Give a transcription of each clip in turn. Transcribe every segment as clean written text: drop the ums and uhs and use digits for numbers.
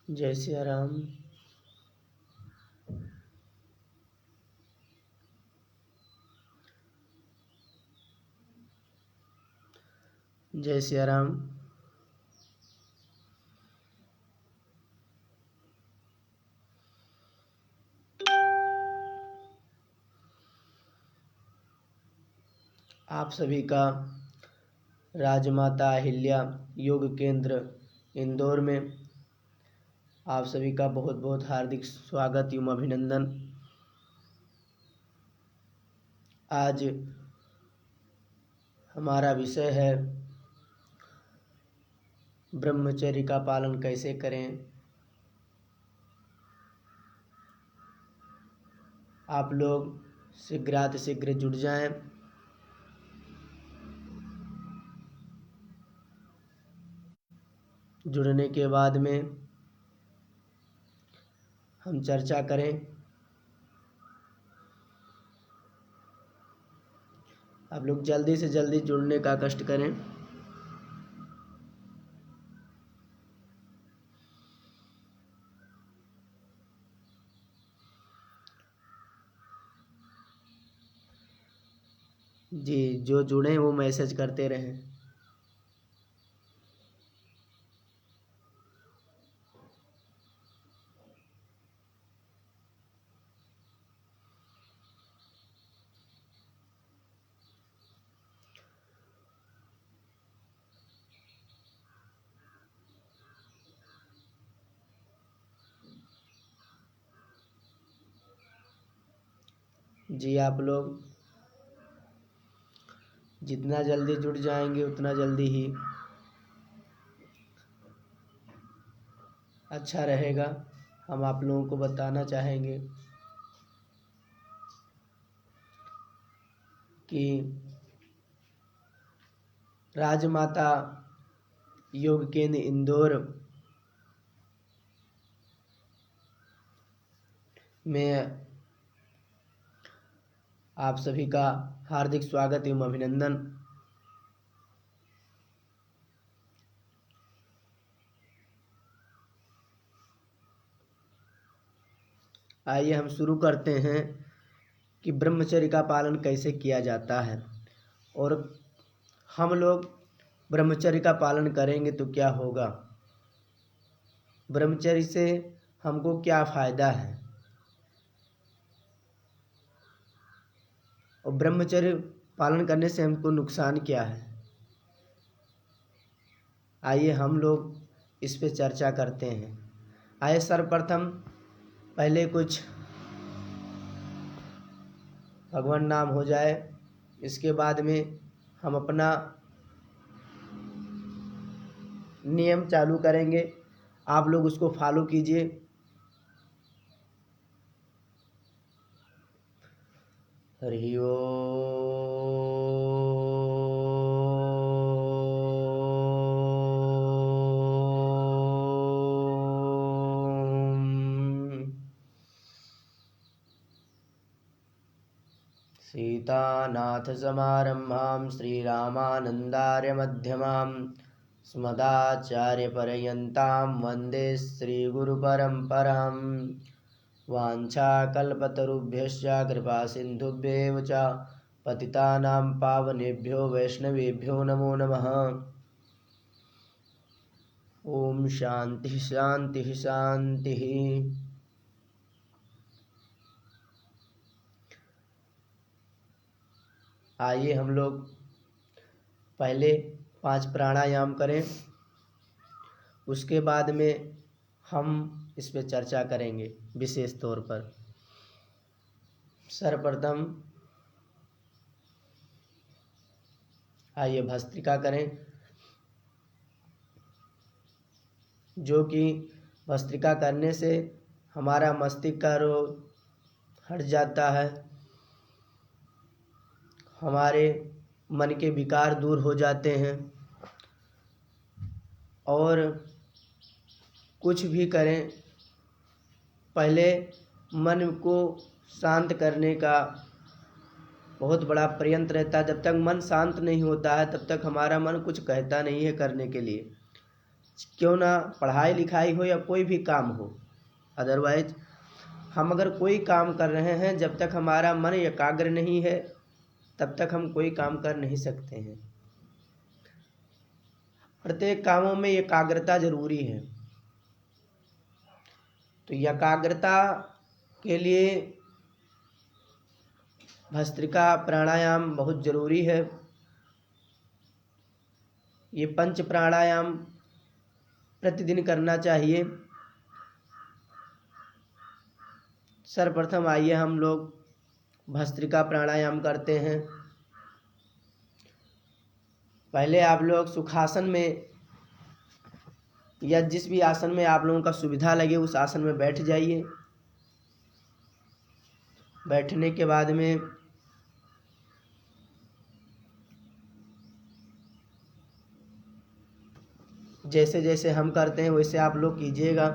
जय सिया राम। जय सिया राम। आप सभी का राजमाता अहिल्या योग केंद्र इंदौर में आप सभी का बहुत बहुत हार्दिक स्वागत एवं अभिनंदन। आज हमारा विषय है ब्रह्मचर्य का पालन कैसे करें। आप लोग शीघ्रातिशीघ्र जुड़ जाएं। जुड़ने के बाद में हम चर्चा करें। आप लोग जल्दी से जल्दी जुड़ने का कष्ट करें। जी, जो जुड़े वो मैसेज करते रहें। जी, आप लोग जितना जल्दी जुड़ जाएंगे उतना जल्दी ही अच्छा रहेगा। हम आप लोगों को बताना चाहेंगे कि राजमाता योग केंद्र इंदौर में आप सभी का हार्दिक स्वागत एवं अभिनंदन। आइए हम शुरू करते हैं कि ब्रह्मचर्य का पालन कैसे किया जाता है और हम लोग ब्रह्मचर्य का पालन करेंगे तो क्या होगा, ब्रह्मचर्य से हमको क्या फ़ायदा है और ब्रह्मचर्य पालन करने से हमको नुकसान क्या है। आइए हम लोग इस पे चर्चा करते हैं। आइए सर्वप्रथम पहले कुछ भगवान नाम हो जाए, इसके बाद में हम अपना नियम चालू करेंगे। आप लोग उसको फॉलो कीजिए। हरि ओम। सीतानाथसमारम्भां श्रीरामानन्दार्यमध्यमाम् अस्मदाचार्यपर्यन्तां वन्दे श्रीगुरुपरम्पराम्। वाञ्छाकल्पतरुभ्यश्च कृपासिन्धुभ्येव च पतितानां पावनेभ्यो वैष्णवेभ्यो नमो नमः। ओम शांति शांति शांति। आइए हम लोग पहले 5 प्राणायाम करें, उसके बाद में हम इस पे चर्चा करेंगे विशेष तौर पर। सर्वप्रथम आइए भस्त्रिका करें, जो कि भस्त्रिका करने से हमारा मस्तिष्क का रोग हट जाता है, हमारे मन के विकार दूर हो जाते हैं। और कुछ भी करें, पहले मन को शांत करने का बहुत बड़ा प्रयत्न रहता है। जब तक मन शांत नहीं होता है तब तक हमारा मन कुछ कहता नहीं है करने के लिए। क्यों ना पढ़ाई लिखाई हो या कोई भी काम हो। अदरवाइज हम अगर कोई काम कर रहे हैं, जब तक हमारा मन एकाग्र नहीं है तब तक हम कोई काम कर नहीं सकते हैं। प्रत्येक कामों में एकाग्रता जरूरी है। तो एकाग्रता के लिए भस्त्रिका प्राणायाम बहुत जरूरी है। ये पंच प्राणायाम प्रतिदिन करना चाहिए। सर्वप्रथम आइए हम लोग भस्त्रिका प्राणायाम करते हैं। पहले आप लोग सुखासन में या जिस भी आसन में आप लोगों का सुविधा लगे उस आसन में बैठ जाइए। बैठने के बाद में जैसे जैसे हम करते हैं वैसे आप लोग कीजिएगा।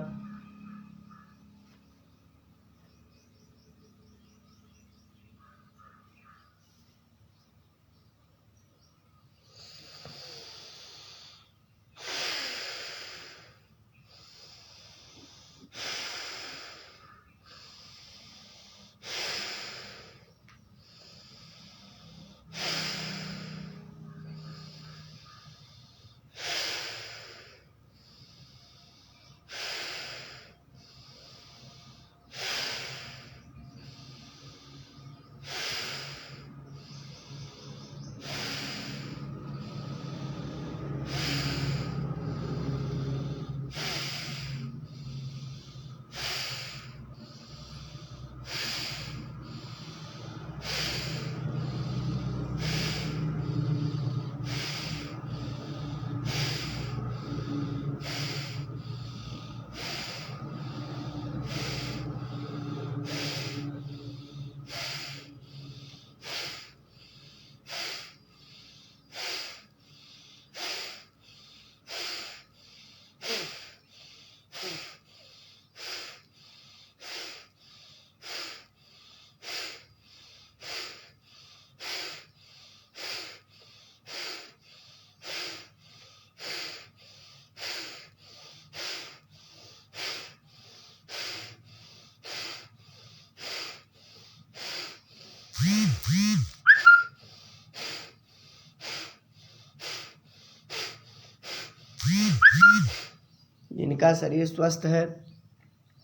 जिनका शरीर स्वस्थ है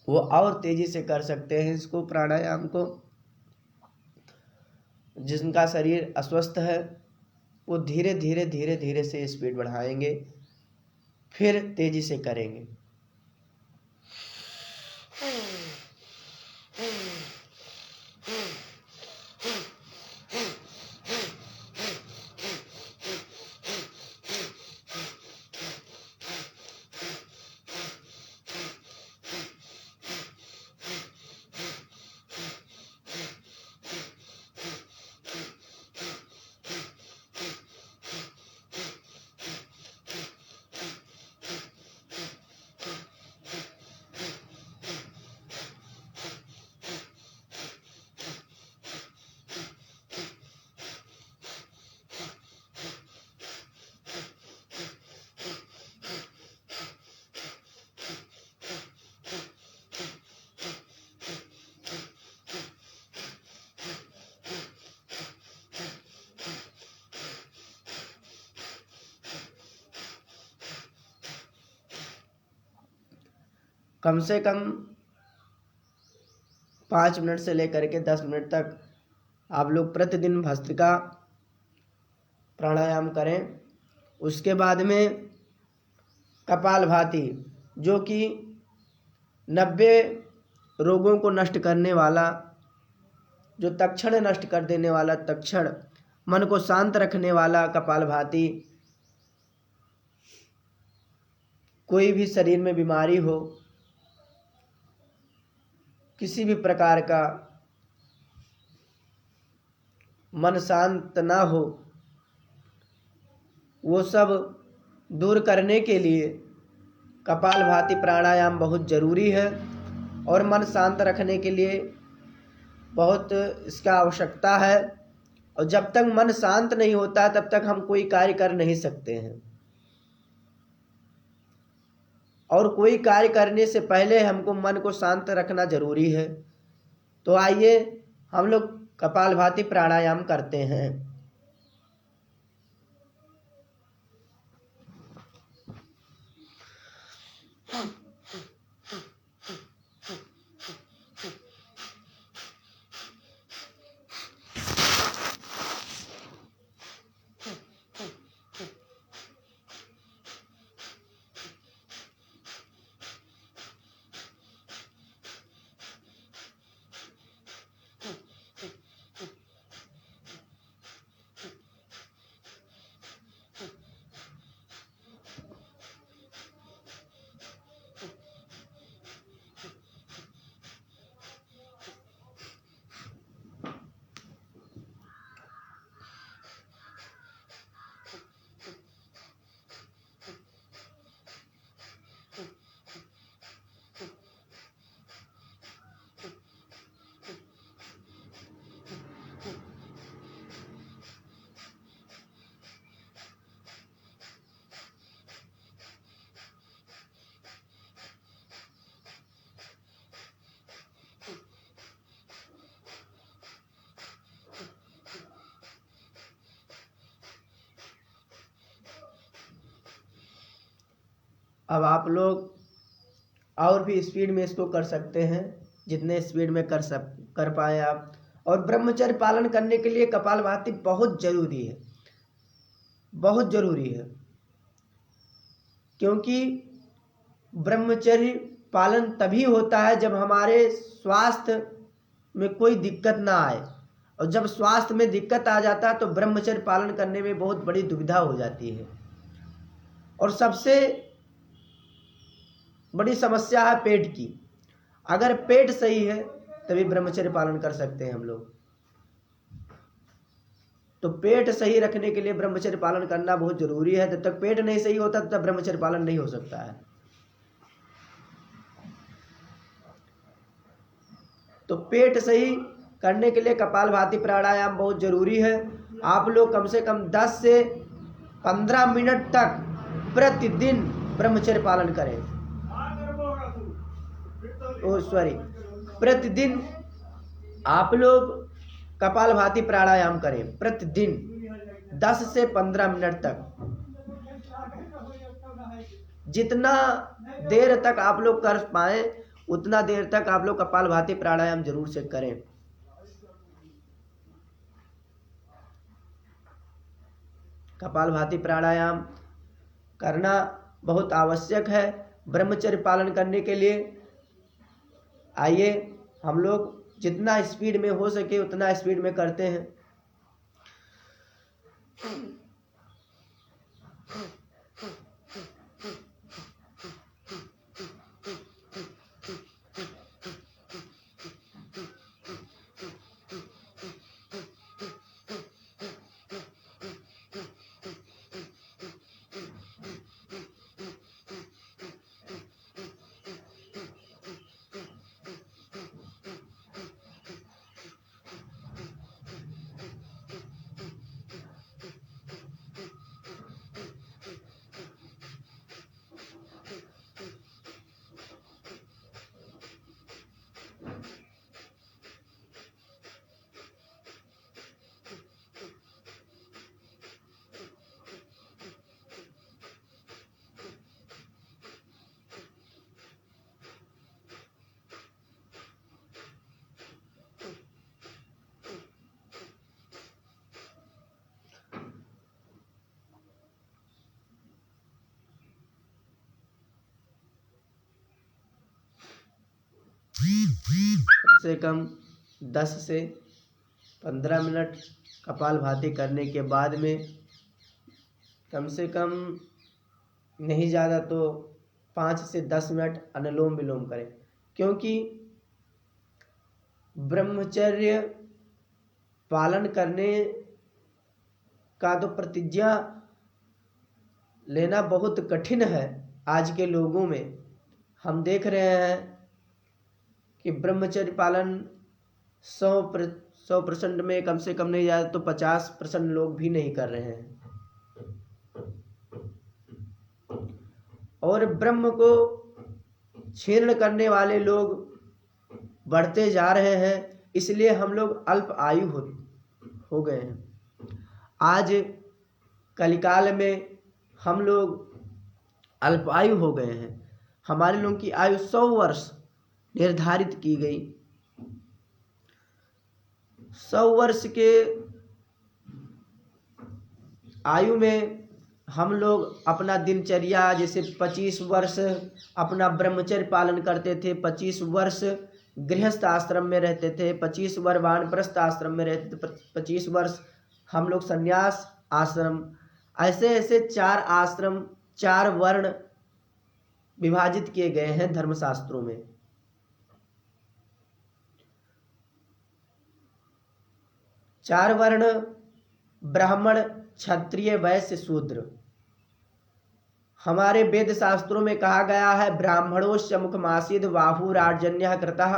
वो और तेजी से कर सकते हैं इसको प्राणायाम को। जिनका शरीर अस्वस्थ है वो धीरे धीरे धीरे धीरे से स्पीड बढ़ाएंगे, फिर तेजी से करेंगे। कम से कम 5 मिनट से लेकर के 10 मिनट तक आप लोग प्रतिदिन भस्त्रिका प्राणायाम करें। उसके बाद में कपालभाति, जो कि 90 रोगों को नष्ट करने वाला, जो तत्क्षण नष्ट कर देने वाला, तत्क्षण मन को शांत रखने वाला कपालभाति। कोई भी शरीर में बीमारी हो, किसी भी प्रकार का मन शांत ना हो, वो सब दूर करने के लिए कपालभाति प्राणायाम बहुत ज़रूरी है। और मन शांत रखने के लिए बहुत इसका आवश्यकता है। और जब तक मन शांत नहीं होता तब तक हम कोई कार्य कर नहीं सकते हैं। और कोई कार्य करने से पहले हमको मन को शांत रखना जरूरी है। तो आइए हम लोग कपालभाति प्राणायाम करते हैं। अब आप लोग और भी स्पीड में इसको कर सकते हैं, जितने स्पीड में कर पाए आप। और ब्रह्मचर्य पालन करने के लिए कपालभाति बहुत जरूरी है, बहुत जरूरी है, क्योंकि ब्रह्मचर्य पालन तभी होता है जब हमारे स्वास्थ्य में कोई दिक्कत ना आए। और जब स्वास्थ्य में दिक्कत आ जाता है तो ब्रह्मचर्य पालन करने में बहुत बड़ी दुविधा हो जाती है। और सबसे बड़ी समस्या है पेट की। अगर पेट सही है तभी ब्रह्मचर्य पालन कर सकते हैं हम लोग। तो पेट सही रखने के लिए ब्रह्मचर्य पालन करना बहुत जरूरी है। जब तक पेट नहीं सही होता तब तक ब्रह्मचर्य पालन नहीं हो सकता है। तो पेट सही करने के लिए कपालभाति प्राणायाम बहुत जरूरी है। आप लोग कम से कम 10 से 15 मिनट तक प्रतिदिन ब्रह्मचर्य पालन करें। प्रतिदिन आप लोग कपालभाति प्राणायाम करें, प्रतिदिन 10 से 15 मिनट तक। जितना देर तक आप लोग कर पाए उतना देर तक आप लोग कपालभाति प्राणायाम जरूर से करें। कपालभाति प्राणायाम करना बहुत आवश्यक है ब्रह्मचर्य पालन करने के लिए। आइए हम लोग जितना स्पीड में हो सके उतना स्पीड में करते हैं। कम से कम 10 से 15 मिनट कपालभाति करने के बाद में कम से कम नहीं ज़्यादा तो 5 से 10 मिनट अनुलोम विलोम करें। क्योंकि ब्रह्मचर्य पालन करने का तो प्रतिज्ञा लेना बहुत कठिन है आज के लोगों में। हम देख रहे हैं कि ब्रह्मचर्य पालन 100% में कम से कम नहीं ज़्यादा तो 50% लोग भी नहीं कर रहे हैं। और ब्रह्म को छीर्ण करने वाले लोग बढ़ते जा रहे हैं, इसलिए हम लोग अल्प आयु हो गए हैं। आज कलिकाल में हम लोग अल्पायु हो गए हैं। हमारे लोगों की आयु 100 वर्ष निर्धारित की गई। 100 वर्ष के आयु में हम लोग अपना दिनचर्या, जैसे 25 वर्ष अपना ब्रह्मचर्य पालन करते थे, 25 वर्ष गृहस्थ आश्रम में रहते थे, 25 वर्ष वानप्रस्थ आश्रम में रहते थे, 25 वर्ष हम लोग संन्यास आश्रम, ऐसे ऐसे 4 आश्रम, 4 वर्ण विभाजित किए गए हैं धर्मशास्त्रों में। चार वर्ण ब्राह्मण, क्षत्रिय, वैश्य, शूद्र। हमारे वेद शास्त्रों में कहा गया है ब्राह्मणोश्च मुखमासीद बाहुरार्जन्यः कृतः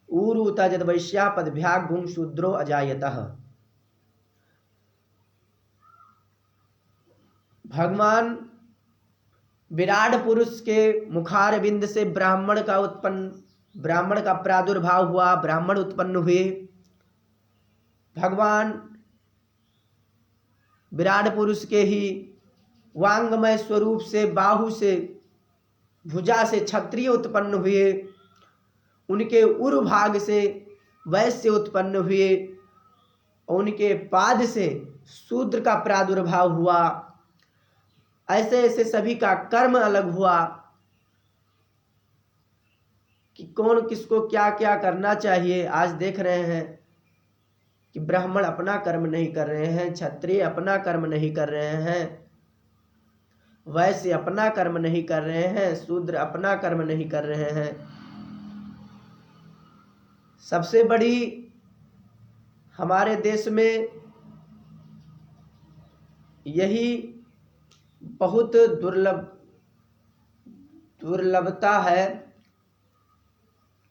ऊरुत जद्वैश्या पदभ्या गुं शूद्रो अजायतः। भगवान विराट पुरुष के मुखार बिंद से ब्राह्मण का प्रादुर्भाव हुआ, ब्राह्मण उत्पन्न हुए। भगवान विराट पुरुष के ही वांगमय स्वरूप से, बाहु से, भुजा से क्षत्रिय उत्पन्न हुए, उनके उरु भाग से वैश्य उत्पन्न हुए, उनके पाद से शूद्र का प्रादुर्भाव हुआ। ऐसे ऐसे सभी का कर्म अलग हुआ कि कौन किसको क्या क्या करना चाहिए। आज देख रहे हैं कि ब्राह्मण अपना कर्म नहीं कर रहे हैं, क्षत्रिय अपना कर्म नहीं कर रहे हैं, वैश्य अपना कर्म नहीं कर रहे हैं, शूद्र अपना कर्म नहीं कर रहे हैं। सबसे बड़ी हमारे देश में यही बहुत दुर्लभता है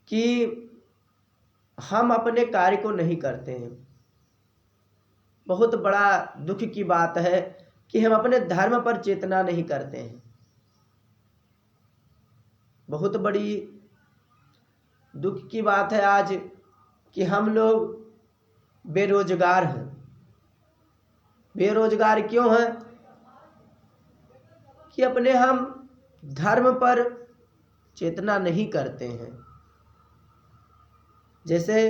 कि हम अपने कार्य को नहीं करते हैं। बहुत बड़ा दुख की बात है कि हम अपने धर्म पर चेतना नहीं करते हैं। बहुत बड़ी दुख की बात है आज कि हम लोग बेरोजगार हैं। बेरोजगार क्यों हैं? कि अपने हम धर्म पर चेतना नहीं करते हैं। जैसे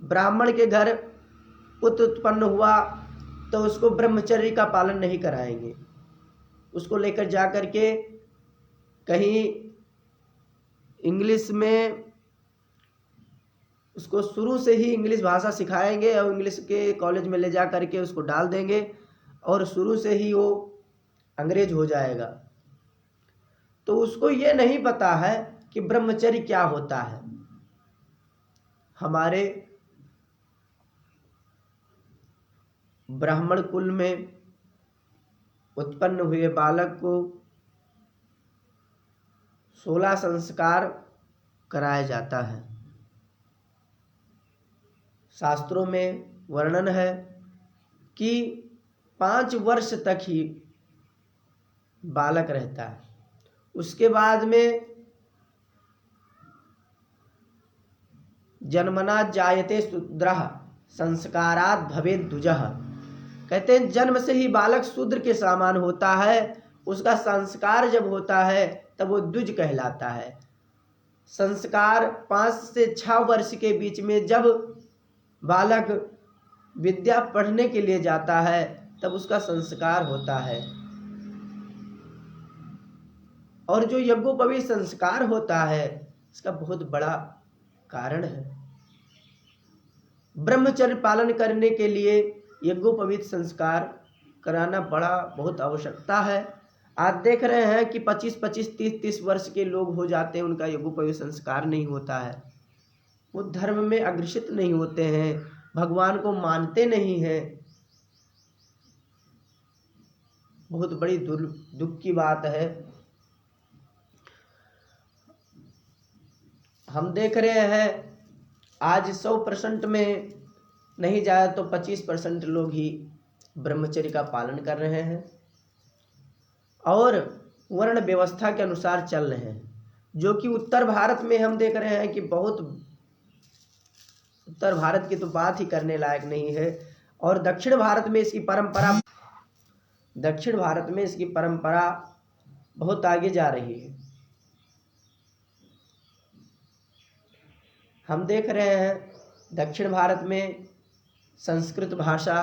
ब्राह्मण के घर पुत्र उत्पन्न हुआ तो उसको ब्रह्मचर्य का पालन नहीं कराएंगे, उसको लेकर जा कर के कहीं इंग्लिश में उसको शुरू से ही इंग्लिश भाषा सिखाएंगे और इंग्लिश के कॉलेज में ले जा कर के उसको डाल देंगे और शुरू से ही वो अंग्रेज हो जाएगा। तो उसको ये नहीं पता है कि ब्रह्मचर्य क्या होता है। हमारे ब्राह्मण कुल में उत्पन्न हुए बालक को 16 संस्कार कराया जाता है। शास्त्रों में वर्णन है कि 5 वर्ष तक ही बालक रहता है। उसके बाद में जन्मना जायते शूद्रः संस्कारात् भवेत् द्विजः। कहते हैं जन्म से ही बालक शूद्र के समान होता है, उसका संस्कार जब होता है तब वो द्विज कहलाता है। संस्कार 5 से 6 वर्ष के बीच में जब बालक विद्या पढ़ने के लिए जाता है तब उसका संस्कार होता है। और जो यज्ञोपवीत संस्कार होता है इसका बहुत बड़ा कारण है। ब्रह्मचर्य पालन करने के लिए यज्ञोपवीत संस्कार कराना बहुत आवश्यकता है। आज देख रहे हैं कि 25-25, 30-30 वर्ष के लोग हो जाते हैं, उनका यज्ञोपवीत संस्कार नहीं होता है। वो धर्म में अग्रसित नहीं होते हैं, भगवान को मानते नहीं हैं। बहुत बड़ी दुख की बात है। हम देख रहे हैं आज 100% में नहीं जाए तो 25% लोग ही ब्रह्मचर्य का पालन कर रहे हैं। और वर्ण व्यवस्था के अनुसार चल रहे हैं, जो कि उत्तर भारत में हम देख रहे हैं कि बहुत, उत्तर भारत की तो बात ही करने लायक नहीं है। और दक्षिण भारत में इसकी परंपरा बहुत आगे जा रही है। हम देख रहे हैं दक्षिण भारत में संस्कृत भाषा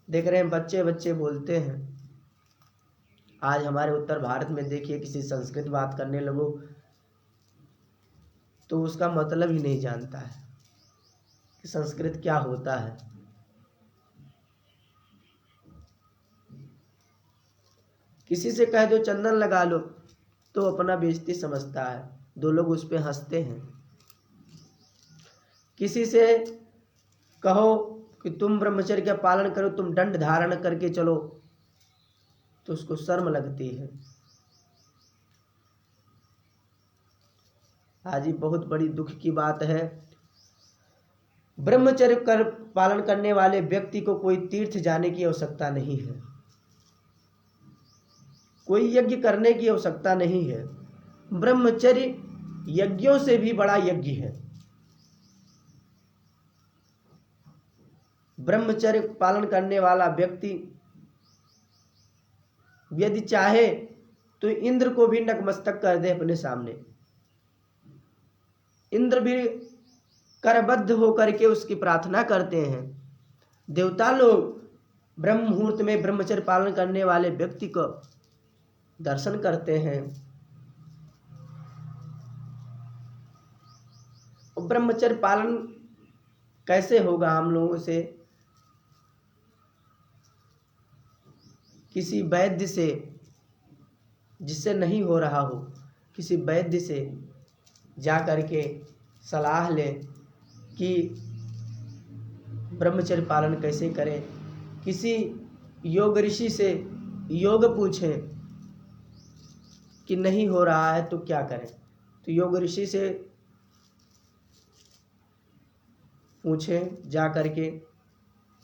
देख रहे हैं, बच्चे बच्चे बोलते हैं। आज हमारे उत्तर भारत में देखिए, किसी संस्कृत बात करने लगो तो उसका मतलब ही नहीं जानता है कि संस्कृत क्या होता है। किसी से कह दो चंदन लगा लो तो अपना बेइज्जती समझता है, दो लोग उस पर हंसते हैं। किसी से कहो कि तुम ब्रह्मचर्य का पालन करो, तुम दंड धारण करके चलो, तो उसको शर्म लगती है। आज ही बहुत बड़ी दुख की बात है, ब्रह्मचर्य कर पालन करने वाले व्यक्ति को कोई तीर्थ जाने की आवश्यकता नहीं है, कोई यज्ञ करने की आवश्यकता नहीं है। ब्रह्मचर्य यज्ञों से भी बड़ा यज्ञ है। ब्रह्मचर्य पालन करने वाला व्यक्ति यदि चाहे तो इंद्र को भी नतमस्तक कर दे अपने सामने, इंद्र भी करबद्ध होकर के उसकी प्रार्थना करते हैं। देवता लोग ब्रह्म मुहूर्त में ब्रह्मचर्य पालन करने वाले व्यक्ति को दर्शन करते हैं। ब्रह्मचर्य पालन कैसे होगा हम लोगों से? किसी वैद्य से, जिससे नहीं हो रहा हो, किसी वैद्य से जा करके सलाह लें कि ब्रह्मचर्य पालन कैसे करें। किसी योग ऋषि से योग पूछें कि नहीं हो रहा है तो क्या करें, तो योग ऋषि से पूछें जा करके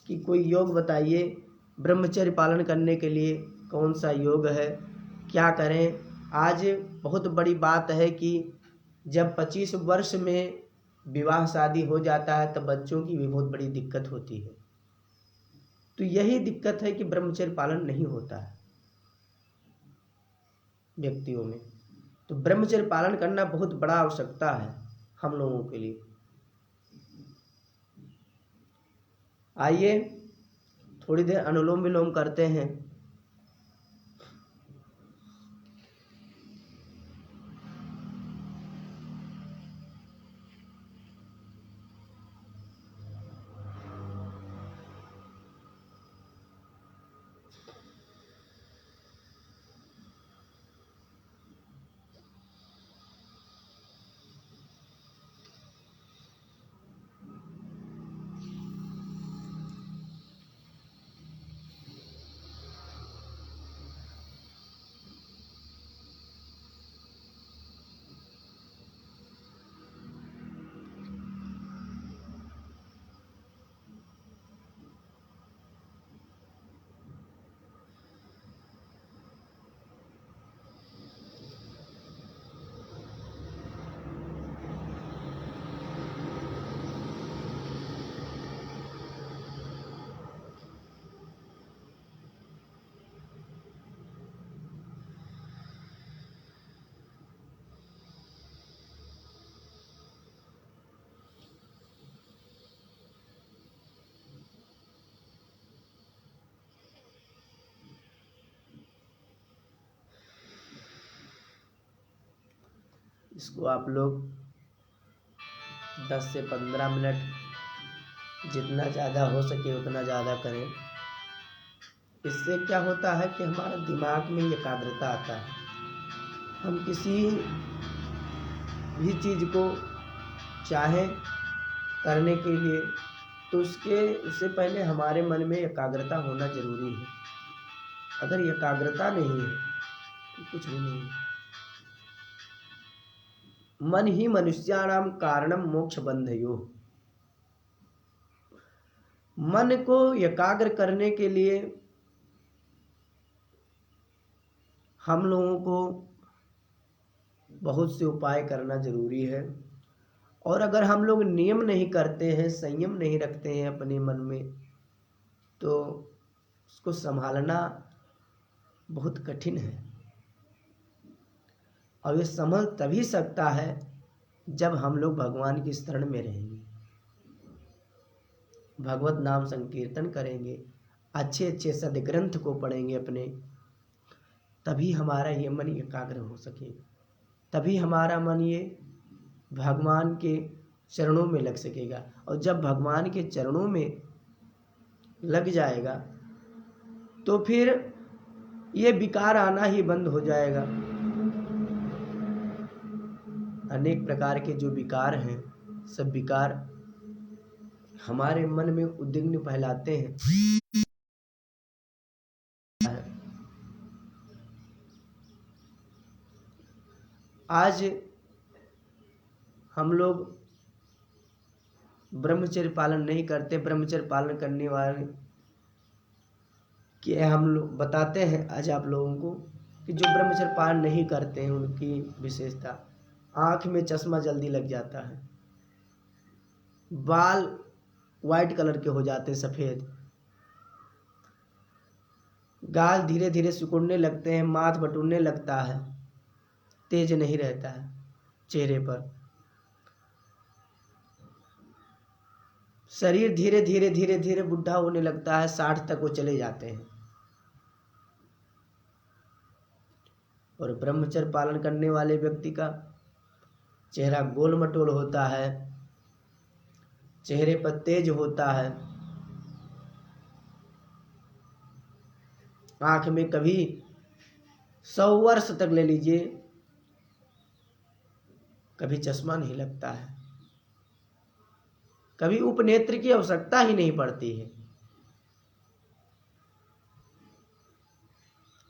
कि कोई योग बताइए, ब्रह्मचर्य पालन करने के लिए कौन सा योग है, क्या करें। आज बहुत बड़ी बात है कि जब 25 वर्ष में विवाह शादी हो जाता है तब बच्चों की भी बहुत बड़ी दिक्कत होती है। तो यही दिक्कत है कि ब्रह्मचर्य पालन नहीं होता है व्यक्तियों में। तो ब्रह्मचर्य पालन करना बहुत बड़ा आवश्यकता है हम लोगों के लिए। आइए थोड़ी देर अनुलोम विलोम करते हैं। इसको आप लोग 10 से 15 मिनट जितना ज़्यादा हो सके उतना ज़्यादा करें। इससे क्या होता है कि हमारा दिमाग में एकाग्रता आता है। हम किसी भी चीज़ को चाहें करने के लिए तो उससे पहले हमारे मन में एकाग्रता होना जरूरी है। अगर एकाग्रता नहीं है तो कुछ भी नहीं है। मन ही मनुष्याणाम कारणम मोक्ष बंधयो। मन को एकाग्र करने के लिए हम लोगों को बहुत से उपाय करना जरूरी है, और अगर हम लोग नियम नहीं करते हैं, संयम नहीं रखते हैं अपने मन में, तो उसको संभालना बहुत कठिन है। और ये संभल तभी सकता है जब हम लोग भगवान की शरण में रहेंगे, भगवत नाम संकीर्तन करेंगे, अच्छे अच्छे सदग्रंथ को पढ़ेंगे अपने, तभी हमारा ये मन एकाग्र हो सकेगा, तभी हमारा मन ये भगवान के चरणों में लग सकेगा। और जब भगवान के चरणों में लग जाएगा तो फिर ये विकार आना ही बंद हो जाएगा। अनेक प्रकार के जो विकार हैं, सब विकार हमारे मन में उद्विग्न फैलाते हैं। आज हम लोग ब्रह्मचर्य पालन नहीं करते। ब्रह्मचर्य पालन करने वाले कि हम लोग बताते हैं आज आप लोगों को कि जो ब्रह्मचर्य पालन नहीं करते हैं उनकी विशेषता, आँख में चश्मा जल्दी लग जाता है, बाल वाइट कलर के हो जाते हैं, सफ़ेद, गाल धीरे धीरे सिकुड़ने लगते हैं, माथ बटुरने लगता है, तेज नहीं रहता है चेहरे पर, शरीर धीरे धीरे धीरे धीरे बुढ़ा होने लगता है, 60 तक वो चले जाते हैं। और ब्रह्मचर्य पालन करने वाले व्यक्ति का चेहरा गोल मटोल होता है, चेहरे पर तेज होता है, आंख में कभी 100 वर्ष तक ले लीजिए कभी चश्मा नहीं लगता है, कभी उपनेत्र की आवश्यकता ही नहीं पड़ती है।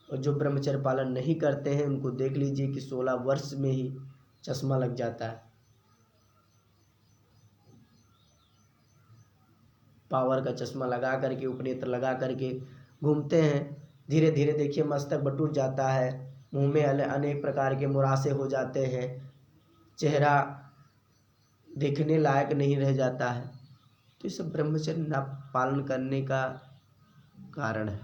और जो ब्रह्मचर्य पालन नहीं करते हैं उनको देख लीजिए कि 16 वर्ष में ही चश्मा लग जाता है, पावर का चश्मा लगा करके, उपनेत्र लगा करके घूमते हैं। धीरे धीरे देखिए मस्तक बटुर जाता है, मुंह में अनेक प्रकार के मुरासे हो जाते हैं, चेहरा देखने लायक नहीं रह जाता है। तो ये सब ब्रह्मचर्य न पालन करने का कारण है।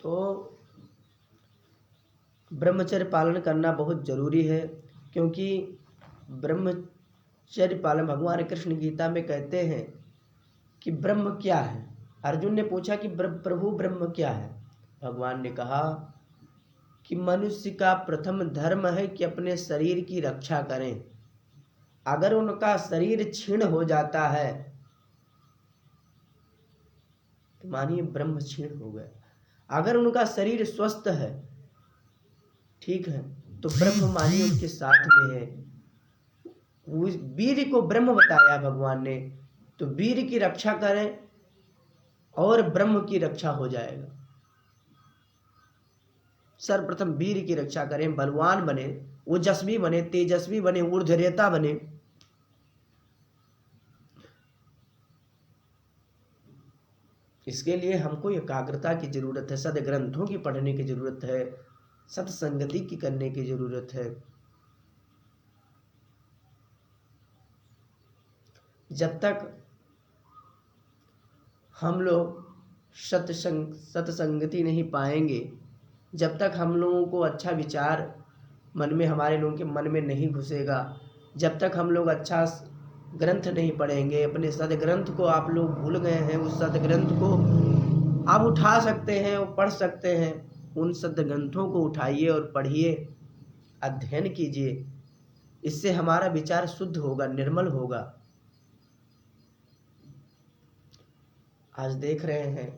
तो ब्रह्मचर्य पालन करना बहुत जरूरी है, क्योंकि ब्रह्मचर्य पालन भगवान कृष्ण गीता में कहते हैं कि ब्रह्म क्या है। अर्जुन ने पूछा कि प्रभु ब्रह्म क्या है। भगवान ने कहा कि मनुष्य का प्रथम धर्म है कि अपने शरीर की रक्षा करें। अगर उनका शरीर क्षीण हो जाता है तो मानिए ब्रह्म क्षीण हो गया। अगर उनका शरीर स्वस्थ है, ठीक है, तो ब्रह्म मानिए उनके साथ में है। वीर को ब्रह्म बताया भगवान ने, तो वीर की रक्षा करें और ब्रह्म की रक्षा हो जाएगा। सर्वप्रथम वीर की रक्षा करें, बलवान बने, ओजस्वी बने, तेजस्वी बने, ऊर्ध्वरेता बने। इसके लिए हमको एकाग्रता की जरूरत है, सदग्रंथों की पढ़ने की जरूरत है, सत्संगति की करने की जरूरत है। जब तक हम लोग सत्संगति नहीं पाएंगे, जब तक हम लोगों को अच्छा विचार मन में, हमारे लोगों के मन में नहीं घुसेगा, जब तक हम लोग अच्छा ग्रंथ नहीं पढ़ेंगे, अपने सदग्रंथ को आप लोग भूल गए हैं, उस सदग्रंथ को आप उठा सकते हैं और पढ़ सकते हैं। उन सदग्रंथों को उठाइए और पढ़िए, अध्ययन कीजिए। इससे हमारा विचार शुद्ध होगा, निर्मल होगा। आज देख रहे हैं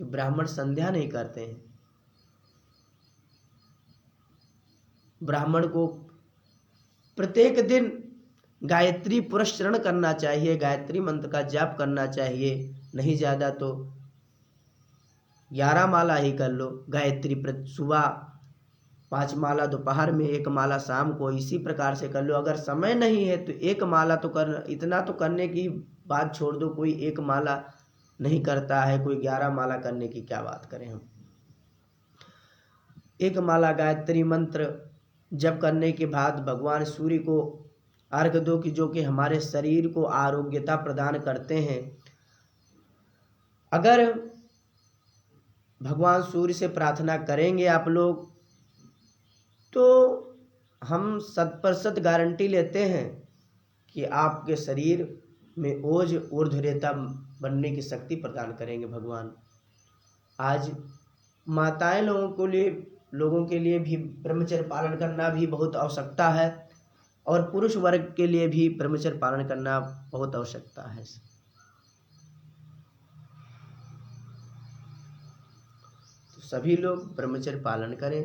कि ब्राह्मण संध्या नहीं करते हैं। ब्राह्मण को प्रत्येक दिन गायत्री पुरस्चरण करना चाहिए, गायत्री मंत्र का जाप करना चाहिए, नहीं ज़्यादा तो 11 माला ही कर लो गायत्री। सुबह 5 माला, दोपहर में 1 माला, शाम को इसी प्रकार से कर लो। अगर समय नहीं है तो 1 माला तो करना, इतना तो करने की बात छोड़ दो, कोई 1 माला नहीं करता है, कोई 11 माला करने की क्या बात करें हम। एक माला गायत्री मंत्र जप करने के बाद भगवान सूर्य को अर्घ दो, कि जो कि हमारे शरीर को आरोग्यता प्रदान करते हैं। अगर भगवान सूर्य से प्रार्थना करेंगे आप लोग, तो हम 100% गारंटी लेते हैं कि आपके शरीर में ओज ऊर्ध्वरेता बनने की शक्ति प्रदान करेंगे भगवान। आज माताएं लोगों के लिए भी ब्रह्मचर्य पालन करना भी बहुत आवश्यकता है, और पुरुष वर्ग के लिए भी ब्रह्मचर्य पालन करना बहुत आवश्यकता है। तो सभी लोग ब्रह्मचर्य पालन करें,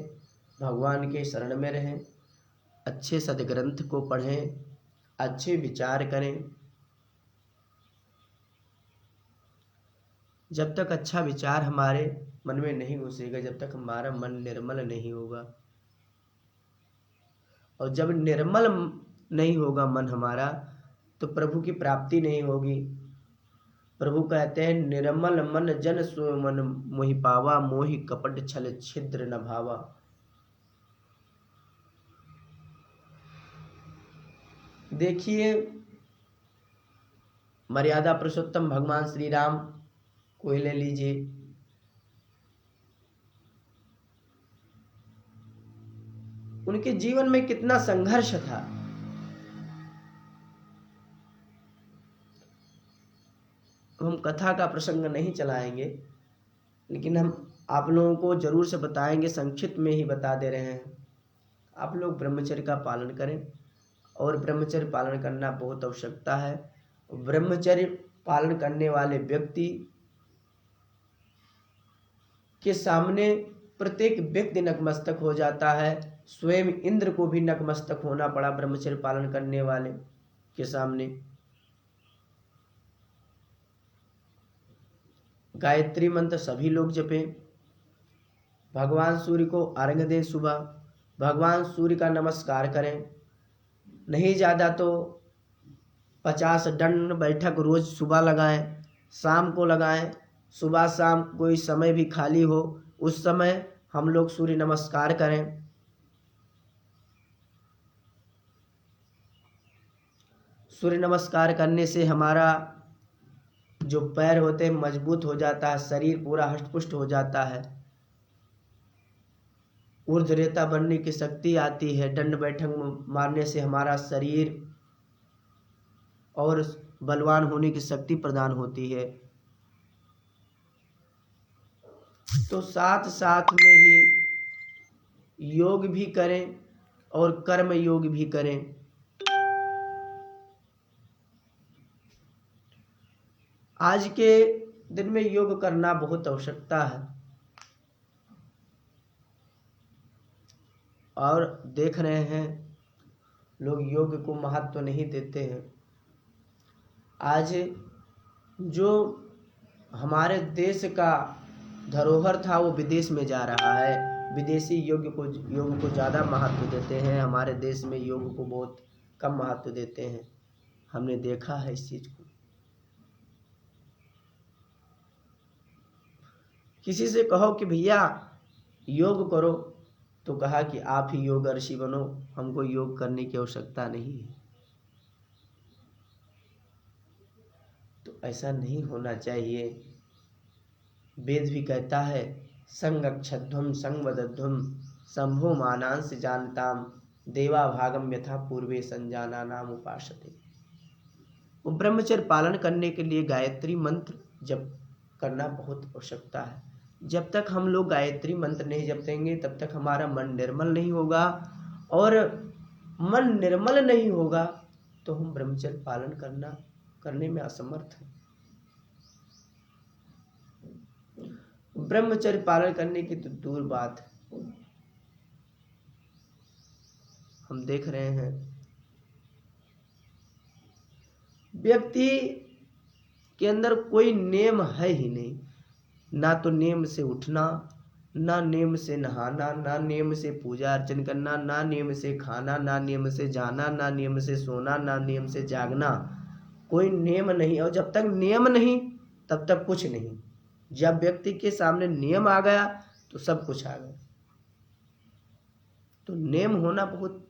भगवान के शरण में रहें, अच्छे सद्ग्रंथ को पढ़ें, अच्छे विचार करें। जब तक अच्छा विचार हमारे मन में नहीं घुसेगा, जब तक हमारा मन निर्मल नहीं होगा, और जब निर्मल नहीं होगा मन हमारा, तो प्रभु की प्राप्ति नहीं होगी। प्रभु कहते हैं, निर्मल मन जन सो मन मोहि पावा, मोहि कपट छल छिद्र न भावा। देखिए, मर्यादा पुरुषोत्तम भगवान श्री राम को ले लीजिए। उनके जीवन में कितना संघर्ष था। हम कथा का प्रसंग नहीं चलाएंगे, लेकिन हम आप लोगों को जरूर से बताएंगे, संक्षिप्त में ही बता दे रहे हैं। आप लोग ब्रह्मचर्य का पालन करें, और ब्रह्मचर्य पालन करना बहुत आवश्यकता है। ब्रह्मचर्य पालन करने वाले व्यक्ति के सामने प्रत्येक व्यक्ति नतमस्तक हो जाता है। स्वयं इंद्र को भी नतमस्तक होना पड़ा ब्रह्मचर्य पालन करने वाले के सामने। गायत्री मंत्र सभी लोग जपें, भगवान सूर्य को अर्घ्य दें सुबह, भगवान सूर्य का नमस्कार करें। नहीं ज़्यादा तो 50 दंड बैठक रोज सुबह लगाएं, शाम को लगाएं। सुबह शाम कोई समय भी खाली हो, उस समय हम लोग सूर्य नमस्कार करें। सूर्य नमस्कार करने से हमारा जो पैर होते हैं मजबूत हो जाता है, शरीर पूरा हष्टपुष्ट हो जाता है, ऊर्ध्वरेता बनने की शक्ति आती है। दंड बैठक मारने से हमारा शरीर और बलवान होने की शक्ति प्रदान होती है। तो साथ साथ में ही योग भी करें और कर्म योग भी करें। आज के दिन में योग करना बहुत आवश्यकता है, और देख रहे हैं लोग योग को महत्व नहीं देते हैं। आज जो हमारे देश का धरोहर था वो विदेश में जा रहा है। विदेशी योग को ज़्यादा महत्व देते हैं, हमारे देश में योग को बहुत कम महत्व देते हैं। हमने देखा है इस चीज़ को। किसी से कहो कि भैया योग करो, तो कहा कि आप ही योग ऋषि बनो, हमको योग करने की आवश्यकता नहीं है। तो ऐसा नहीं होना चाहिए। वेद भी कहता है, संगक्षध्वम संवदध्वम शंभो मानांस जानताम देवा भागम यथा पूर्वे संजाना नाम उपासते। वो ब्रह्मचर्य पालन करने के लिए गायत्री मंत्र जप करना बहुत आवश्यकता है। जब तक हम लोग गायत्री मंत्र नहीं जपेंगे, तब तक हमारा मन निर्मल नहीं होगा, और मन निर्मल नहीं होगा तो हम ब्रह्मचर्य पालन करने में असमर्थ हैं। ब्रह्मचर्य पालन करने की तो दूर बात है। हम देख रहे हैं व्यक्ति के अंदर कोई नेम है ही नहीं। ना तो नेम से उठना, ना नेम से नहाना, ना नेम से पूजा अर्चन करना, ना नेम से खाना, ना नेम से जाना, ना नेम से सोना, ना नेम से जागना। कोई नेम नहीं। और जब तक नियम नहीं तब तक कुछ नहीं। जब व्यक्ति के सामने नियम आ गया तो सब कुछ आ गया। तो नियम होना बहुत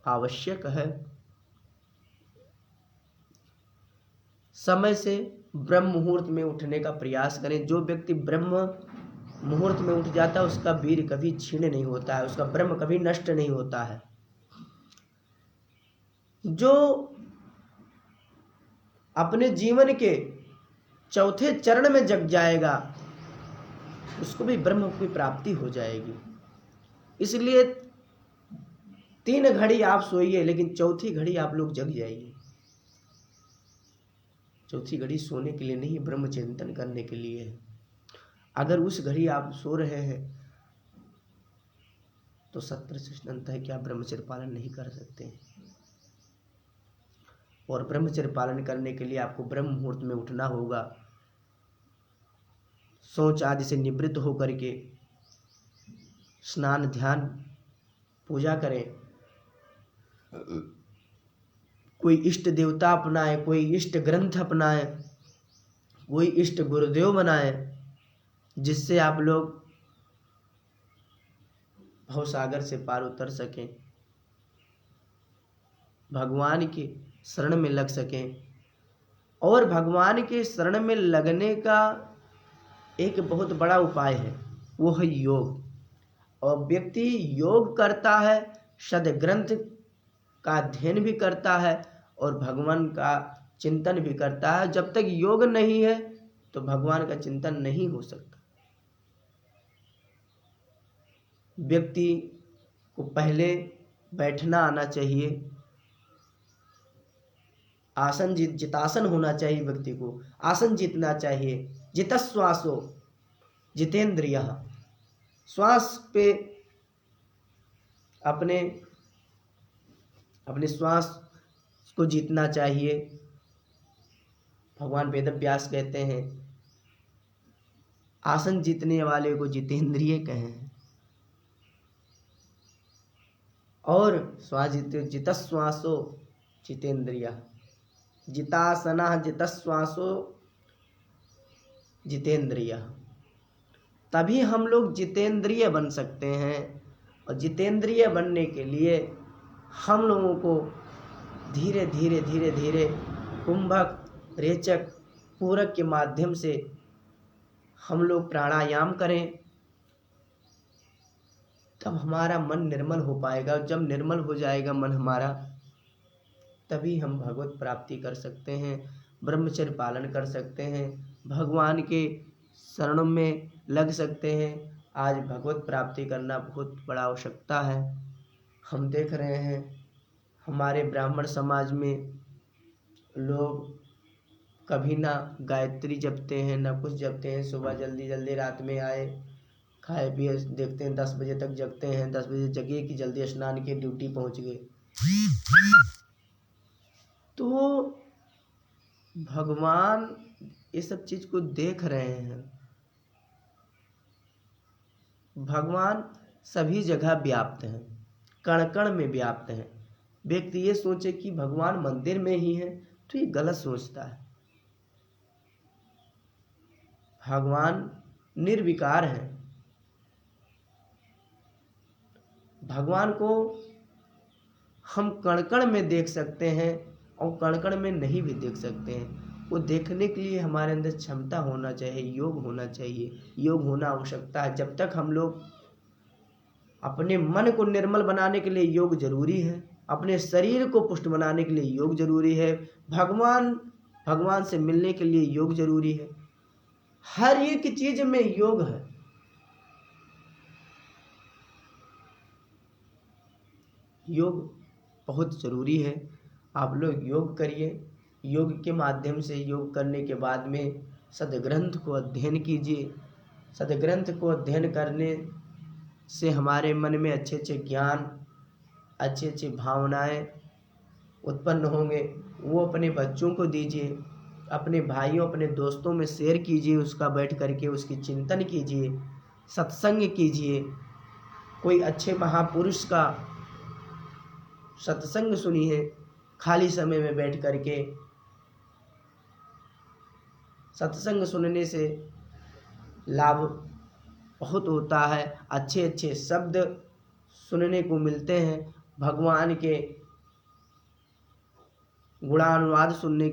आवश्यक है। समय से ब्रह्म मुहूर्त में उठने का प्रयास करें। जो व्यक्ति ब्रह्म मुहूर्त में उठ जाता है उसका वीर कभी क्षीण नहीं होता है, उसका ब्रह्म कभी नष्ट नहीं होता है। जो अपने जीवन के चौथे चरण में जग जाएगा उसको भी ब्रह्म की प्राप्ति हो जाएगी। इसलिए 3 घड़ी आप सोइए, लेकिन चौथी घड़ी आप लोग जग जाइए। चौथी घड़ी सोने के लिए नहीं, ब्रह्म चिंतन करने के लिए है। अगर उस घड़ी आप सो रहे हैं तो 70% है कि आप ब्रह्मचर्य पालन नहीं कर सकते हैं। और ब्रह्मचर्य पालन करने के लिए आपको ब्रह्म मुहूर्त में उठना होगा। सोच आदि से निवृत्त होकर के स्नान ध्यान पूजा करें। कोई इष्ट देवता अपनाए, कोई इष्ट ग्रंथ अपनाए, कोई इष्ट गुरुदेव बनाए, जिससे आप लोग भवसागर से पार उतर सकें, भगवान के शरण में लग सकें। और भगवान के शरण में लगने का एक बहुत बड़ा उपाय है, वो है योग। और व्यक्ति योग करता है, सद्ग्रंथ का अध्ययन भी करता है और भगवान का चिंतन भी करता है। जब तक योग नहीं है तो भगवान का चिंतन नहीं हो सकता। व्यक्ति को पहले बैठना आना चाहिए, आसन जितासन होना चाहिए। व्यक्ति को आसन जीतना चाहिए। जितश्वासो जितेंद्रियः, श्वास पे अपने श्वास को जीतना चाहिए। भगवान वेदव्यास कहते हैं आसन जीतने वाले को जितेंद्रिय कहें। और श्वास जितश्वासो जितेंद्रियः, जितासनः जितश्वासो जितेंद्रियः। तभी हम लोग जितेंद्रिय बन सकते हैं। और जितेंद्रिय बनने के लिए हम लोगों को धीरे धीरे धीरे धीरे कुंभक, रेचक, पूरक के माध्यम से हम लोग प्राणायाम करें, तब हमारा मन निर्मल हो पाएगा। जब निर्मल हो जाएगा मन हमारा, तभी हम भगवत प्राप्ति कर सकते हैं, ब्रह्मचर्य पालन कर सकते हैं, भगवान के शरणों में लग सकते हैं। आज भगवत प्राप्ति करना बहुत बड़ा आवश्यकता है। हम देख रहे हैं हमारे ब्राह्मण समाज में लोग कभी ना गायत्री जपते हैं ना कुछ जपते हैं। सुबह जल्दी जल्दी रात में आए, खाए पिए, देखते हैं 10 बजे तक जगते हैं। 10 बजे जगे कि जल्दी स्नान किए, ड्यूटी पहुंच गए। तो भगवान ये सब चीज को देख रहे हैं। भगवान सभी जगह व्याप्त हैं, कण कण में व्याप्त हैं। व्यक्ति ये सोचे कि भगवान मंदिर में ही है तो ये गलत सोचता है। भगवान निर्विकार है। भगवान को हम कण कण में देख सकते हैं और कण कण में नहीं भी देख सकते हैं। वो देखने के लिए हमारे अंदर क्षमता होना चाहिए, योग होना चाहिए। योग होना आवश्यकता है। जब तक हम लोग अपने मन को निर्मल बनाने के लिए योग जरूरी है, अपने शरीर को पुष्ट बनाने के लिए योग जरूरी है, भगवान से मिलने के लिए योग जरूरी है। हर एक चीज में योग है। योग बहुत जरूरी है। आप लोग योग करिए। योग के माध्यम से, योग करने के बाद में सद्ग्रंथ को अध्ययन कीजिए। सद्ग्रंथ को अध्ययन करने से हमारे मन में अच्छे अच्छे ज्ञान, अच्छी अच्छी भावनाएं उत्पन्न होंगे। वो अपने बच्चों को दीजिए, अपने भाइयों, अपने दोस्तों में शेयर कीजिए। उसका बैठ करके उसकी चिंतन कीजिए, सत्संग कीजिए। कोई अच्छे महापुरुष का सत्संग सुनिए खाली समय में बैठ करके। सत्संग सुनने से लाभ बहुत होता है। अच्छे अच्छे शब्द सुनने को मिलते हैं, भगवान के गुणानुवाद सुनने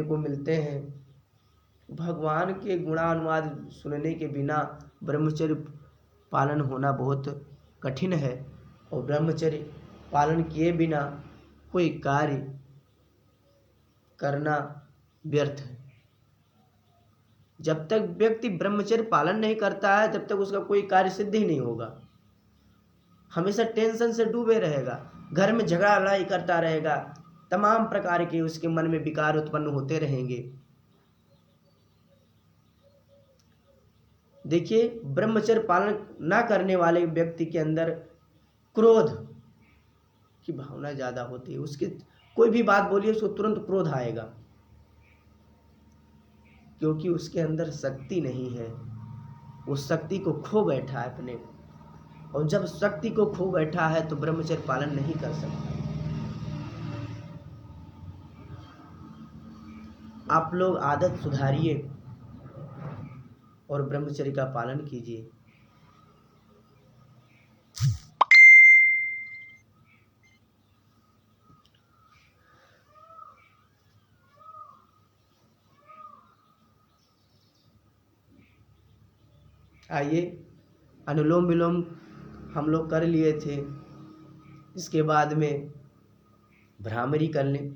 को मिलते हैं। भगवान के गुणानुवाद सुनने के बिना ब्रह्मचर्य पालन होना बहुत कठिन है, और ब्रह्मचर्य पालन किए बिना कोई कार्य करना व्यर्थ है। जब तक व्यक्ति ब्रह्मचर्य पालन नहीं करता है तब तक उसका कोई कार्य सिद्ध ही नहीं होगा। हमेशा टेंशन से डूबे रहेगा, घर में झगड़ा लड़ाई करता रहेगा, तमाम प्रकार के उसके मन में विकार उत्पन्न होते रहेंगे। देखिए, ब्रह्मचर्य पालन ना करने वाले व्यक्ति के अंदर क्रोध की भावना ज्यादा होती है। उसकी कोई भी बात बोलिए उसको तुरंत क्रोध आएगा, क्योंकि उसके अंदर शक्ति नहीं है। वो शक्ति को खो बैठा है अपने, और जब शक्ति को खो बैठा है तो ब्रह्मचर्य पालन नहीं कर सकता। आप लोग आदत सुधारिए और ब्रह्मचर्य का पालन कीजिए। आइए, अनुलोम विलोम हम लोग कर लिए थे, इसके बाद में भ्रामरी कर लें।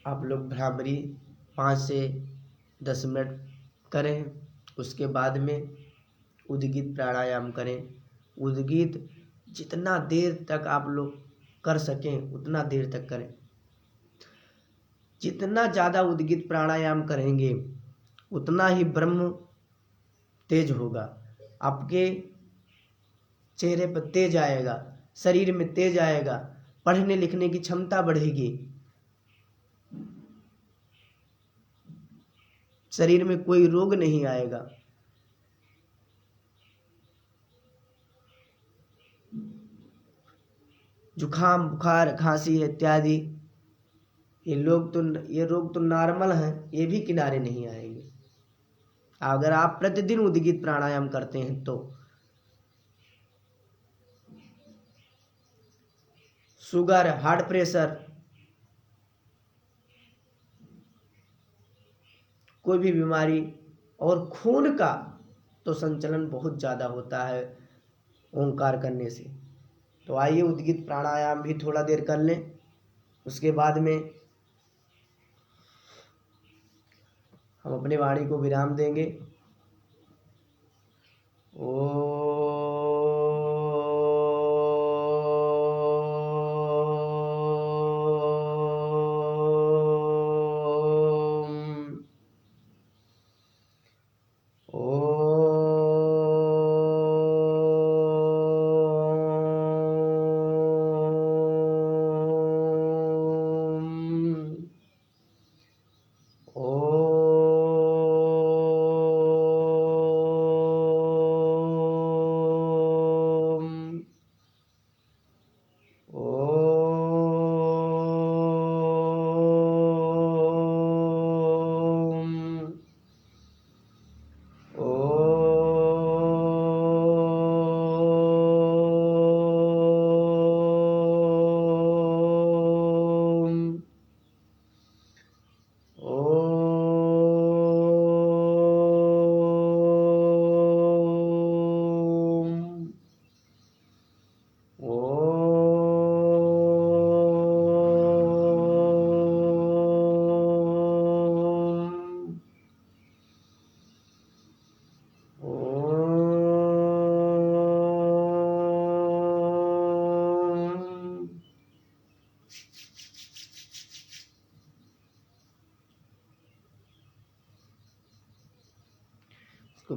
आप लोग भ्रामरी 5 से 10 मिनट करें। उसके बाद में उद्गीत प्राणायाम करें। उद्गीत जितना देर तक आप लोग कर सकें उतना देर तक करें। जितना ज़्यादा उद्गीत प्राणायाम करेंगे उतना ही ब्रह्म तेज होगा। आपके चेहरे पर तेज आएगा, शरीर में तेज आएगा, पढ़ने लिखने की क्षमता बढ़ेगी, शरीर में कोई रोग नहीं आएगा। जुखाम, बुखार, खांसी इत्यादि ये रोग तो नॉर्मल हैं, ये भी किनारे नहीं आएंगे अगर आप प्रतिदिन उद्गीत प्राणायाम करते हैं तो। शुगर, हार्ट प्रेशर, कोई भी बीमारी, और खून का तो संचलन बहुत ज़्यादा होता है ओंकार करने से। तो आइए उद्गीत प्राणायाम भी थोड़ा देर कर लें। उसके बाद में हम अपने वाणी को विराम देंगे।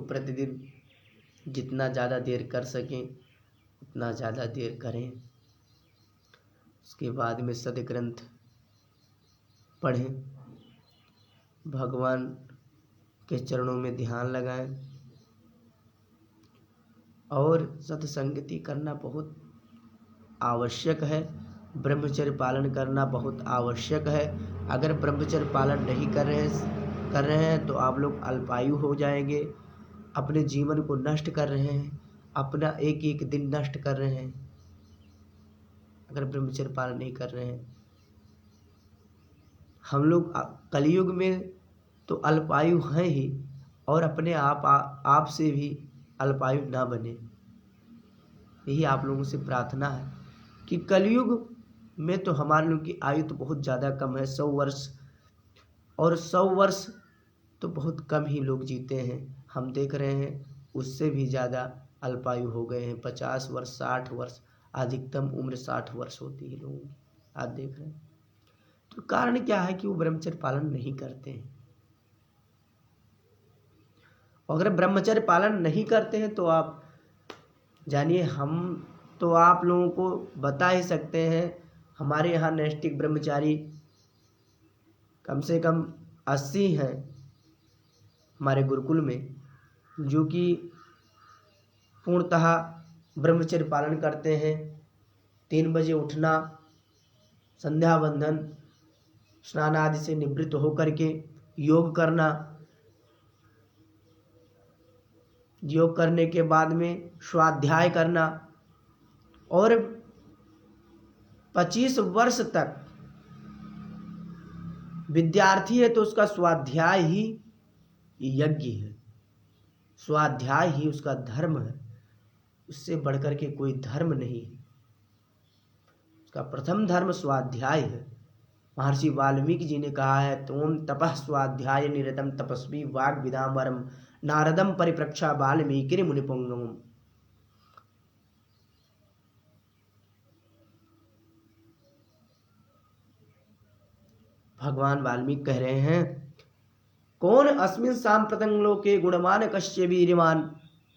प्रतिदिन जितना ज़्यादा देर कर सकें उतना ज़्यादा देर करें। उसके बाद में सद्ग्रंथ पढ़ें, भगवान के चरणों में ध्यान लगाएं और सत्संगति करना बहुत आवश्यक है। ब्रह्मचर्य पालन करना बहुत आवश्यक है। अगर ब्रह्मचर्य पालन नहीं कर रहे हैं तो आप लोग अल्पायु हो जाएंगे, अपने जीवन को नष्ट कर रहे हैं, अपना एक एक दिन नष्ट कर रहे हैं अगर ब्रह्मचर्य पालन नहीं कर रहे हैं। हम लोग कलयुग में तो अल्पायु हैं ही, और अपने आप से भी अल्पायु ना बने। यही आप लोगों से प्रार्थना है कि कलयुग में तो हमारे लोगों की आयु तो बहुत ज़्यादा कम है, 100 वर्ष, और 100 वर्ष तो बहुत कम ही लोग जीते हैं। हम देख रहे हैं उससे भी ज़्यादा अल्पायु हो गए हैं, 50 वर्ष, 60 वर्ष, अधिकतम उम्र 60 वर्ष होती है लोगों की, आप देख रहे हैं। तो कारण क्या है कि वो ब्रह्मचर्य पालन नहीं करते हैं। अगर ब्रह्मचर्य पालन नहीं करते हैं तो आप जानिए, हम तो आप लोगों को बता ही सकते हैं, हमारे यहाँ नैष्ठिक ब्रह्मचारी कम से कम 80 हैं हमारे गुरुकुल में, जो कि पूर्णतः ब्रह्मचर्य पालन करते हैं। 3 बजे उठना, संध्या बंदन, स्नान आदि से निवृत्त होकर के योग करना, योग करने के बाद में स्वाध्याय करना, और 25 वर्ष तक विद्यार्थी है तो उसका स्वाध्याय ही यज्ञ है, स्वाध्याय ही उसका धर्म है, उससे बढ़कर के कोई धर्म नहीं है। उसका प्रथम धर्म स्वाध्याय है। महर्षि वाल्मीकि जी ने कहा है, तोम तपः स्वाध्याय निरतम तपस्वी वाग विदाम्बरम नारदम परिप्रक्षा वाल्मीकि मुनिपुंगमम्। भगवान वाल्मीकि कह रहे हैं, कौन अस्मिन् सांप्रतं लोके गुणवान कस्य वीर्यवान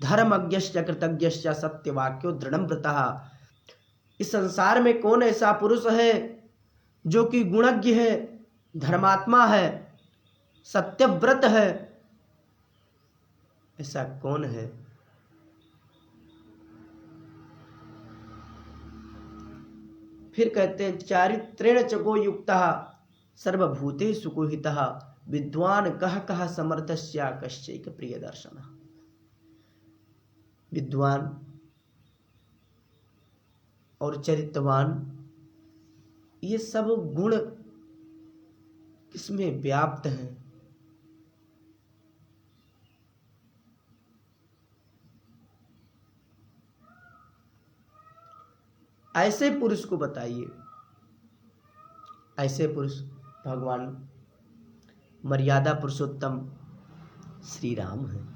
धर्मज्ञश्च कृतज्ञश्च सत्यवाक्यो दृढ़ं व्रतः। इस संसार में कौन ऐसा पुरुष है जो कि गुणज्ञ है, धर्मात्मा है, सत्यव्रत है? ऐसा कौन है? फिर कहते हैं, चारित्रेण चको युक्तः सर्वभूतेषु सुकुहितः विद्वान कह कह समर्थस्य कश्चैक प्रिय दर्शन। विद्वान और चरित्रवान, ये सब गुण किसमें व्याप्त हैं? ऐसे पुरुष को बताइए। ऐसे पुरुष भगवान मर्यादा पुरुषोत्तम श्री राम हैं।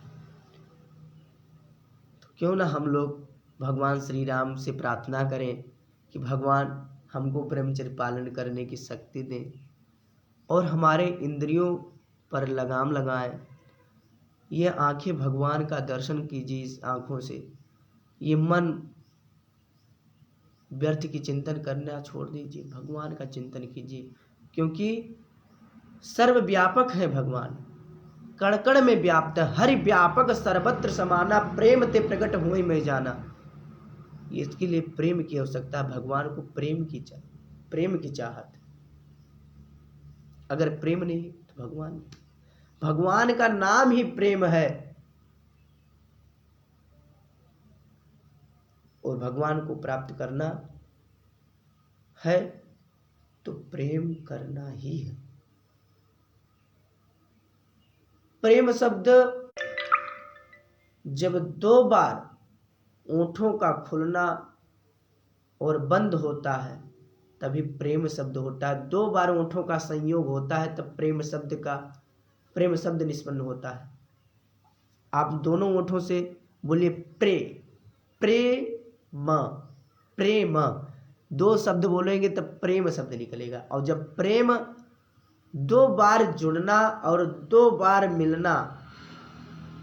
तो क्यों ना हम लोग भगवान श्री राम से प्रार्थना करें कि भगवान हमको ब्रह्मचर्य पालन करने की शक्ति दें और हमारे इंद्रियों पर लगाम लगाएं। ये आंखें भगवान का दर्शन कीजिए, इस आंखों से ये मन व्यर्थ की चिंतन करना छोड़ दीजिए, भगवान का चिंतन कीजिए, क्योंकि सर्वव्यापक है भगवान, कण कण में व्याप्त, हरि व्यापक सर्वत्र समाना, प्रेम ते प्रकट हुए में जाना। इसके लिए प्रेम की आवश्यकता, भगवान को प्रेम की चाहत। अगर प्रेम नहीं तो भगवान का नाम ही प्रेम है, और भगवान को प्राप्त करना है तो प्रेम करना ही है। प्रेम शब्द जब 2 बार ओंठों का खुलना और बंद होता है तभी प्रेम शब्द होता है। 2 बार ओंठों का संयोग होता है तब प्रेम शब्द निष्पन्न होता है। आप दोनों ओंठों से बोलिए प्रेम, 2 शब्द बोलेंगे तब प्रेम शब्द निकलेगा। और जब प्रेम 2 बार जुड़ना और 2 बार मिलना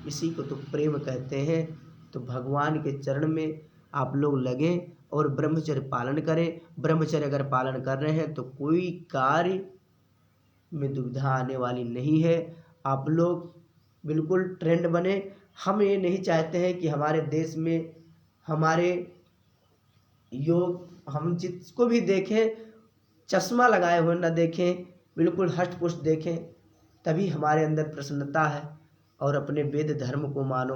इसी को तो प्रेम कहते हैं। तो भगवान के चरण में आप लोग लगें और ब्रह्मचर्य पालन करें। ब्रह्मचर्य अगर पालन कर रहे हैं तो कोई कार्य में दुविधा आने वाली नहीं है। आप लोग बिल्कुल ट्रेंड बने। हम ये नहीं चाहते हैं कि हमारे देश में हमारे योग हम जिसको भी देखें चश्मा लगाए हुए न देखें, बिल्कुल हष्ट पुष्ट देखें, तभी हमारे अंदर प्रसन्नता है। और अपने वेद धर्म को मानो,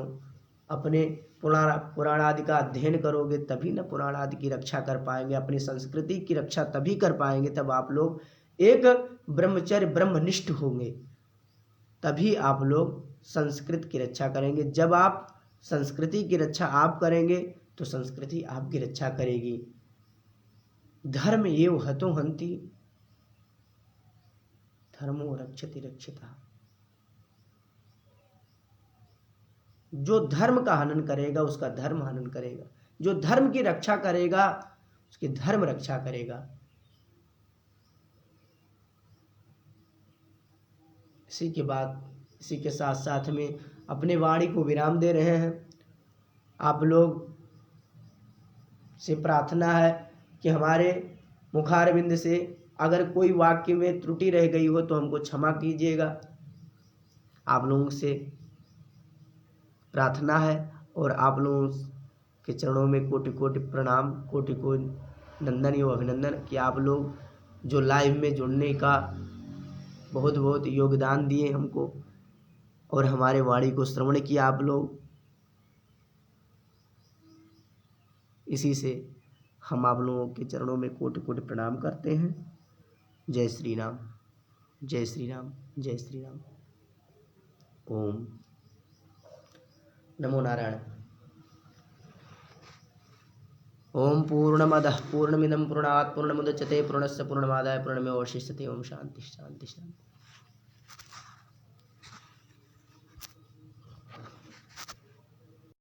अपने पुराण आदि का अध्ययन करोगे तभी न पुराण आदि की रक्षा कर पाएंगे, अपनी संस्कृति की रक्षा तभी कर पाएंगे। तब आप लोग एक ब्रह्मचर्य ब्रह्मनिष्ठ होंगे, तभी आप लोग संस्कृत की रक्षा करेंगे। जब आप संस्कृति की रक्षा आप करेंगे तो संस्कृति आपकी रक्षा करेगी। धर्म एव हतो हन्ति धर्मो रक्षति रक्षिता। जो धर्म का हनन करेगा उसका धर्म हनन करेगा, जो धर्म की रक्षा करेगा उसकी धर्म रक्षा करेगा। इसी के साथ साथ में अपने वाणी को विराम दे रहे हैं। आप लोग से प्रार्थना है कि हमारे मुखारविंद से अगर कोई वाक्य में त्रुटि रह गई हो तो हमको क्षमा कीजिएगा। आप लोगों से प्रार्थना है और आप लोगों के चरणों में कोटि कोटि प्रणाम, कोटि कोटि नंदन एवं अभिनंदन कि आप लोग जो लाइव में जुड़ने का बहुत बहुत योगदान दिए हमको और हमारे वाणी को श्रवण किया आप लोग। इसी से हम आप लोगों के चरणों में कोटि कोटि प्रणाम करते हैं। जय श्री राम, जय श्री राम, जय श्री राम। ओम नमो नारायण। ओम पूर्णमदः पूर्णमिदं पूर्णात् पूर्णमुदच्यते पूर्णस्य पूर्णमादाय पूर्णमेवावशिष्यते। ओम शांति शांति शांति।